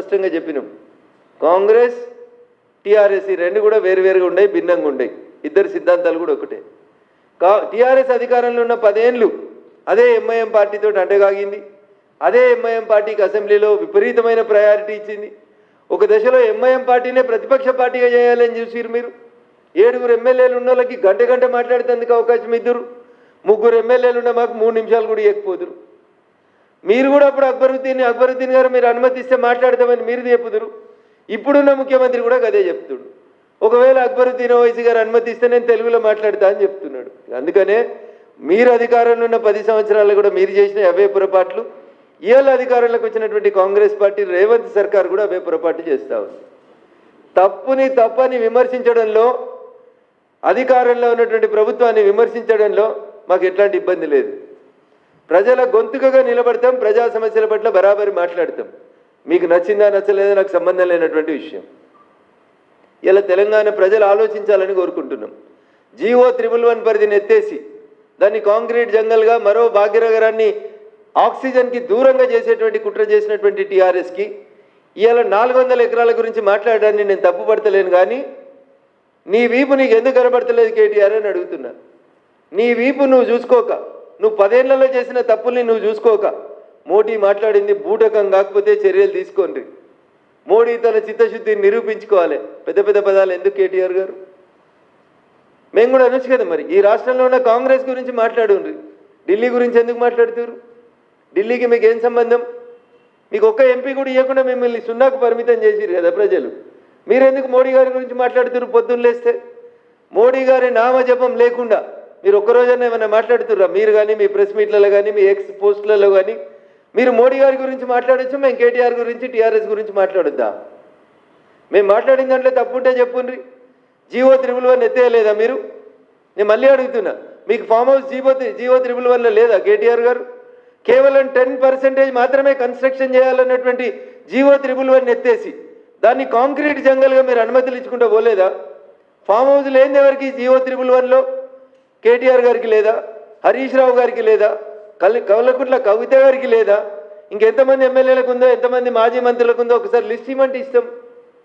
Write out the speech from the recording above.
స్పష్టంగా చెప్పినాం. కాంగ్రెస్ టీఆర్ఎస్ రెండు కూడా వేరువేరుగా ఉన్నాయి, భిన్నంగా ఉన్నాయి. ఇద్దరు సిద్ధాంతాలు కూడా ఒకటే. టీఆర్ఎస్ అధికారంలో ఉన్న 10 ఏళ్ళు అదే ఎంఐఎం పార్టీతో అంటగాగింది. అదే ఎంఐఎం పార్టీకి అసెంబ్లీలో విపరీతమైన ప్రయారిటీ ఇచ్చింది. ఒక దశలో ఎంఐఎం పార్టీనే ప్రతిపక్ష పార్టీగా చేయాలని చూసిరు మీరు. 7 ఎమ్మెల్యేలు ఉన్న వాళ్ళకి గంట మాట్లాడేందుకు అవకాశం ఇద్దరు. 3 ఎమ్మెల్యేలు ఉన్న మాకు 3 నిమిషాలు కూడా ఇవ్వకపోదురు. మీరు కూడా అప్పుడు అక్బరుద్దీన్ గారు మీరు అనుమతిస్తే మాట్లాడతామని మీరు చెప్పుదురు. ఇప్పుడున్న ముఖ్యమంత్రి కూడా అదే చెప్తుడు. ఒకవేళ అక్బరుద్దీన్ ఓవైసీ గారు అనుమతిస్తే నేను తెలుగులో మాట్లాడతా అని చెప్తున్నాడు. అందుకనే మీరు అధికారంలో ఉన్న 10 సంవత్సరాలు కూడా మీరు చేసిన అవే పొరపాట్లు ఇవాళ అధికారంలోకి వచ్చినటువంటి కాంగ్రెస్ పార్టీ రేవంత్ సర్కార్ కూడా అవే పొరపాటు చేస్తూ ఉంది. తప్పని విమర్శించడంలో, అధికారంలో ఉన్నటువంటి ప్రభుత్వాన్ని విమర్శించడంలో మాకు ఎట్లాంటి ఇబ్బంది లేదు. ప్రజల గొంతుకగా నిలబడతాం, ప్రజా సమస్యల పట్ల బరాబరి మాట్లాడతాం. మీకు నచ్చిందా నచ్చలేదా నాకు సంబంధం లేనటువంటి విషయం. ఇలా తెలంగాణ ప్రజలు ఆలోచించాలని కోరుకుంటున్నాం. GO 111 పరిధిని ఎత్తేసి దాన్ని కాంక్రీట్ జంగల్గా మరో భాగ్యనగరాన్ని ఆక్సిజన్కి దూరంగా చేసేటువంటి కుట్ర చేసినటువంటి టీఆర్ఎస్కి ఇవాళ 400 ఎకరాల గురించి మాట్లాడడాన్ని నేను తప్పుపడతలేను. కానీ నీ వీపు నీకు ఎందుకు కనబడతలేదు కేటీఆర్ అని అడుగుతున్నా. నీ వీపు నువ్వు చూసుకోక, నువ్వు 10 ఏళ్లలో చేసిన తప్పుల్ని నువ్వు చూసుకోక మోడీ మాట్లాడింది బూటకం కాకపోతే చర్యలు తీసుకోండి. మోడీ తన చిత్తశుద్ధిని నిరూపించుకోవాలి. పెద్ద పదాలు ఎందుకు కేటీఆర్ గారు? మేము కూడా అనొచ్చు కదా. మరి ఈ రాష్ట్రంలో ఉన్న కాంగ్రెస్ గురించి మాట్లాడుండ్రి, ఢిల్లీ గురించి ఎందుకు మాట్లాడుతారు? ఢిల్లీకి మీకు ఏం సంబంధం? మీకు ఒక్క ఎంపీ కూడా ఇవ్వకుండా మిమ్మల్ని సున్నాకు పరిమితం చేసిరు కదా ప్రజలు. మీరెందుకు మోడీ గారి గురించి మాట్లాడుతున్నారు? పొద్దున్న లేస్తే మోడీ గారి నామజపం లేకుండా మీరు ఒక్కరోజన్నా ఏమైనా మాట్లాడుతుర్రా? మీరు కానీ మీ ప్రెస్ మీట్లలో కానీ మీ ఎక్స్ పోస్టులలో కానీ మీరు మోడీ గారి గురించి మాట్లాడచ్చు, మేము కేటీఆర్ గురించి టీఆర్ఎస్ గురించి మాట్లాడొద్దా? మేము మాట్లాడిన దాంట్లో తప్పుంటే చెప్పుండ్రి. GO 111 ఎత్తేయలేదా మీరు? నేను మళ్ళీ అడుగుతున్నా, మీకు ఫామ్ హౌస్ GO 111లో లేదా కేటీఆర్ గారు? కేవలం 10% మాత్రమే కన్స్ట్రక్షన్ చేయాలన్నటువంటి GO 111 ఎత్తేసి దాన్ని కాంక్రీట్ జంగల్గా మీరు అనుమతులు ఇచ్చుకుంటూ పోలేదా? ఫామ్ హౌస్ లేని ఎవరికి GO 111లో? కేటీఆర్ గారికి లేదా? హరీష్ రావు గారికి లేదా? కవలకుంట్ల కవిత గారికి లేదా? ఇంకెంతమంది ఎమ్మెల్యేలకు ఉందో, ఎంతమంది మాజీ మంత్రులకు ఉందో ఒకసారి లిస్ట్ ఇవ్వమంటే ఇస్తాం.